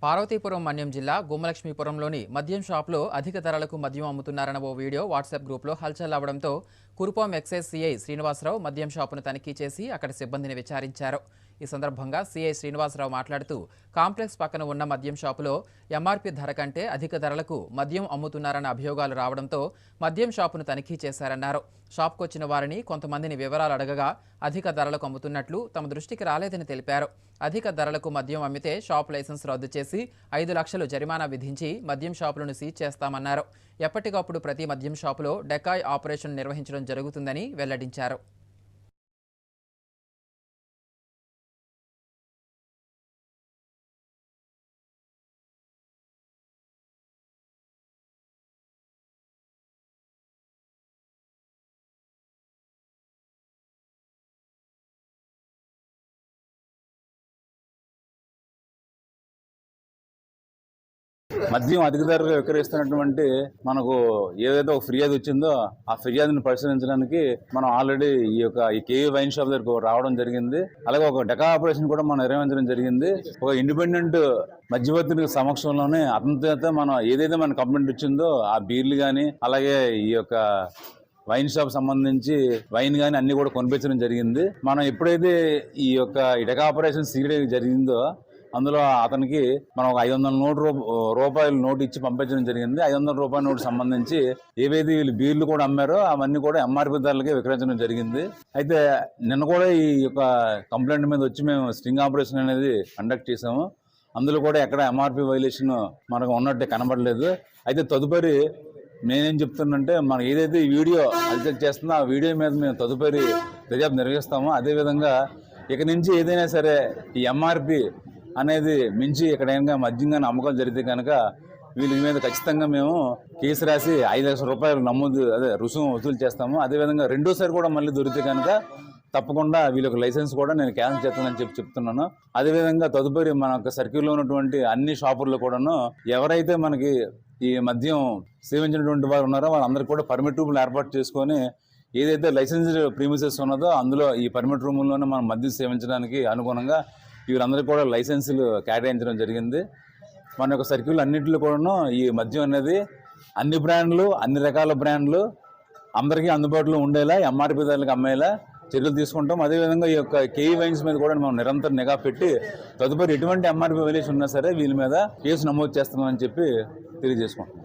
పార్వతీపురం మన్యం జిల్లా గుమ్మలక్ష్మీపురంలోని మద్యం షాప్లో అధిక ధరలకు మద్యం అమ్ముతున్నారన్న ఓ వీడియో వాట్సాప్ గ్రూప్లో హల్చల్ అవ్వడంతో కురుపాం ఎక్సైజ్ సీఐ శ్రీనివాసరావు మద్యం షాపును తనిఖీ చేసి అక్కడి సిబ్బందిని విచారించారు. ఈ సందర్భంగా సీఐ శ్రీనివాసరావు మాట్లాడుతూ కాంప్లెక్స్ పక్కన ఉన్న మద్యం షాపులో ఎంఆర్పీ ధర కంటే అధిక ధరలకు మద్యం అమ్ముతున్నారన్న అభియోగాలు రావడంతో మద్యం షాపును తనిఖీ చేశారన్నారు. షాప్కు వచ్చిన వారిని కొంతమందిని వివరాలు అడగగా అధిక ధరలకు అమ్ముతున్నట్లు తమ దృష్టికి రాలేదని తెలిపారు. అధిక ధరలకు మద్యం అమ్మితే షాప్ లైసెన్స్ రద్దు చేసి 5 లక్షలు జరిమానా విధించి మద్యం షాపులను సీజ్ చేస్తామన్నారు. ఎప్పటికప్పుడు ప్రతి మద్యం షాపులో డెకాయ్ ఆపరేషన్ నిర్వహించడం జరుగుతుందని వెల్లడించారు. మద్యం అధిక ధరగా విక్రయిస్తున్నటువంటి మనకు ఏదైతే ఒక ఫిర్యాదు వచ్చిందో ఆ ఫిర్యాదుని పరిశీలించడానికి మనం ఆల్రెడీ ఈ కేవీ వైన్ షాప్ దగ్గరకు రావడం జరిగింది. అలాగే ఒక డెకా ఆపరేషన్ కూడా మనం నిర్వహించడం జరిగింది. ఒక ఇండిపెండెంట్ మధ్యవర్తి సమక్షంలోనే అతనితో మనం ఏదైతే మన కంప్లైంట్ వచ్చిందో ఆ బీర్లు కానీ అలాగే ఈ యొక్క వైన్ షాప్ సంబంధించి వైన్ కానీ అన్ని కూడా కొనిపించడం జరిగింది. మనం ఎప్పుడైతే ఈ డెకా ఆపరేషన్ సీరియడ్ జరిగిందో అందులో అతనికి మనం ఒక 500 రూపాయల నోటు ఇచ్చి పంపించడం జరిగింది. 500 రూపాయల నోటు సంబంధించి ఏవైతే వీళ్ళు బీర్లు కూడా అమ్మారో అవన్నీ కూడా ఎంఆర్పీ ధరలకే విక్రయించడం జరిగింది. అయితే నిన్న కూడా ఈ కంప్లైంట్ మీద వచ్చి మేము స్టింగ్ ఆపరేషన్ అనేది కండక్ట్ చేసాము. అందులో కూడా ఎక్కడ ఎంఆర్పీ వైలేషన్ మనకు ఉన్నట్టే కనబడలేదు. అయితే తదుపరి నేనేం చెప్తున్నంటే మనం ఏదైతే ఈ వీడియో అల్చెక్ చేస్తుందో ఆ వీడియో మీద మేము తదుపరి దర్యాప్తు నిర్వహిస్తామో అదేవిధంగా ఇక నుంచి ఏదైనా సరే ఈ ఎంఆర్పీ అనేది మించి ఎక్కడైనా మద్యంగా అమ్మకాలు జరిగితే కనుక వీళ్ళ మీద ఖచ్చితంగా మేము కేసు రాసి 5 లక్షల రూపాయలు రుసుము వసూలు చేస్తాము. అదేవిధంగా రెండోసారి కూడా మళ్ళీ దొరికితే కనుక తప్పకుండా వీళ్ళకి లైసెన్స్ కూడా నేను క్యాన్సిల్ చేస్తానని చెప్తున్నాను. అదేవిధంగా తదుపరి మన సర్కిల్లో ఉన్నటువంటి అన్ని షాపుల్లో కూడాను ఎవరైతే మనకి ఈ మద్యం సేవించినటువంటి వారు ఉన్నారో వాళ్ళందరికీ కూడా పర్మిట్ రూములు ఏర్పాటు చేసుకొని ఏదైతే లైసెన్స్డ్ ప్రీమిసెస్ ఉన్నదో అందులో ఈ పర్మిట్ రూముల్లోనే మనం మద్యం సేవించడానికి అనుగుణంగా వీరందరికీ కూడా లైసెన్సులు కేటాయించడం జరిగింది. మన యొక్క సర్కిల్ అన్నింటిలో కూడాను ఈ మద్యం అనేది అన్ని బ్రాండ్లు అన్ని రకాల బ్రాండ్లు అందరికీ అందుబాటులో ఉండేలా ఎంఆర్పీ ధరలకు అమ్మేలా చర్యలు తీసుకుంటాం. అదేవిధంగా ఈ కేవీ వైన్స్ మీద కూడా మనం నిరంతరం నిఘా పెట్టి తదుపరి ఎటువంటి ఎంఆర్పీ వైలేషన్ ఉన్నా సరే వీళ్ళ మీద కేసు నమోదు చేస్తామని చెప్పి తెలియజేసుకుంటున్నాం.